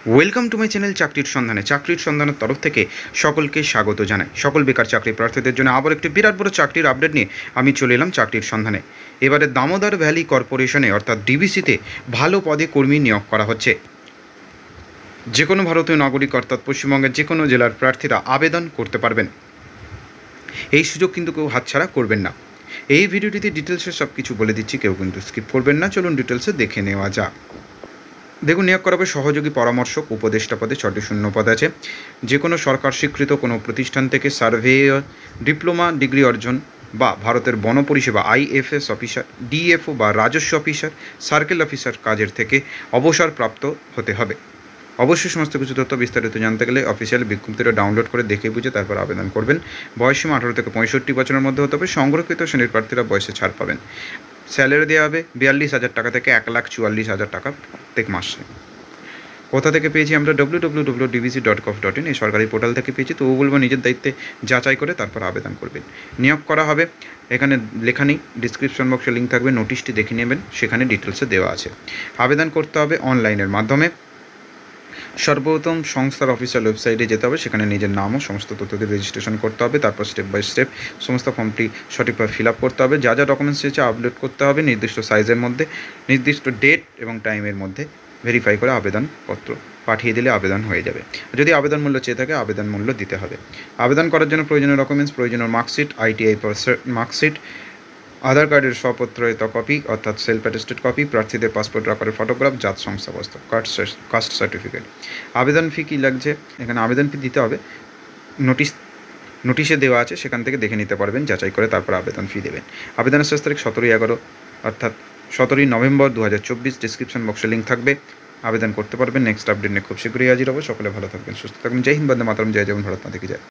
Welcome to my channel চাকরির সন্ধানের তরফ থেকে সকলকে স্বাগত জানাই। সকল বেকার চাকরি প্রার্থীদের জন্য আবার একটি বিরাট বড় চাকরির আপডেট নিয়ে আমি চলে এলাম চাকরির সন্ধানে। এবারে দামোদর ভ্যালি কর্পোরেশনে অর্থাৎ ডিবিসিতে ভালো পদে কর্মী নিয়োগ করা হচ্ছে। যে কোনো ভারতীয় নাগরিক অর্থাৎ পশ্চিমবঙ্গের যে কোনো জেলার প্রার্থীরা আবেদন করতে পারবেন। এই সুযোগ কিন্তু কেউ হাতছাড়া করবেন না। এই ভিডিওটিতে ডিটেলসে সব কিছু বলে দিচ্ছি, কেউ কিন্তু স্কিপ করবেন না। চলুন ডিটেলসে দেখে নেওয়া যাক। দেখুন, নিয়োগ করা হবে সহযোগী পরামর্শক উপদেষ্টা পদে 6টি শূন্য পদ আছে। যে কোনো সরকার স্বীকৃত কোনো প্রতিষ্ঠান থেকে সার্ভেয়র ডিপ্লোমা ডিগ্রি অর্জন বা ভারতের বন পরিষেবা IFS অফিসার, DFO বা রাজস্ব অফিসার, সার্কেল অফিসার কাজের থেকে অবসরপ্রাপ্ত হতে হবে। অবশ্যই সমস্ত কিছু তথ্য বিস্তারিত জানতে গেলে অফিসিয়াল বিজ্ঞপ্তিটা ডাউনলোড করে দেখে বুঝে তারপর আবেদন করবেন। বয়সসীমা 18 থেকে 65 বছরের মধ্যে হতে হবে। সংরক্ষিত শ্রেণীর প্রার্থীরা বয়সে ছাড় পাবেন। স্যালারি দেওয়া হবে 42,000 টাকা থেকে 1,44,000 টাকা প্রত্যেক মাসে। কোথা থেকে পেয়েছি আমরা? www.dbc.gov.in এই সরকারি পোর্টাল থেকে পেয়েছি। তো ও বলবো নিজের দায়িত্বে যাচাই করে তারপর আবেদন করবেন। নিয়োগ করা হবে, এখানে লেখা নেই, ডিসক্রিপশন বক্সে লিঙ্ক থাকবে, নোটিশটি দেখে নেবেন, সেখানে ডিটেলসে দেওয়া আছে। আবেদন করতে হবে অনলাইনের মাধ্যমে। সর্বপ্রথম সংস্থার অফিসিয়াল ওয়েবসাইটে যেতে হবে, সেখানে নিজের নাম ও সমস্ত তথ্য দিয়ে রেজিস্ট্রেশন করতে হবে। তারপর স্টেপ বাই স্টেপ সমস্ত ফর্মটি সঠিকভাবে ফিল আপ করতে হবে। যা যা ডকুমেন্টস চেয়েছে আপলোড করতে হবে নির্দিষ্ট সাইজের মধ্যে, নির্দিষ্ট ডেট এবং টাইমের মধ্যে ভেরিফাই করে আবেদনপত্র পাঠিয়ে দিলে আবেদন হয়ে যাবে। যদি আবেদন মূল্য চেয়ে থাকে আবেদন মূল্য দিতে হবে। আবেদন করার জন্য প্রয়োজনীয় ডকুমেন্টস, প্রয়োজনীয় মার্কশিট, ITI মার্কশিট, আধার কার্ডের সপত্রিত কপি অর্থাৎ সেলফ অ্যাটেস্টেড কপি, প্রার্থীদের পাসপোর্ট আকারের ফটোগ্রাফ, জাত শংসাপত্র, কাস্ট সার্টিফিকেট। আবেদন ফি কী লাগছে? এখানে আবেদন ফি দিতে হবে, নোটিশে দেওয়া আছে, সেখান থেকে দেখে নিতে পারবেন, যাচাই করে তারপর আবেদন ফি দেবেন। আবেদনের শেষ তারিখ 17/11 অর্থাৎ 17 নভেম্বর 2024। ডিসক্রিপশন বক্সে লিঙ্ক থাকবে, আবেদন করতে পারবেন। নেক্সট আপডেট নিয়ে খুব শীঘ্রই হাজির হবো। সকলে ভালো থাকবেন, সুস্থ থাকবেন। জয় হিন্দ, বন্দে মাতরম, জয় জগন, ভারত মাতা কি জয়।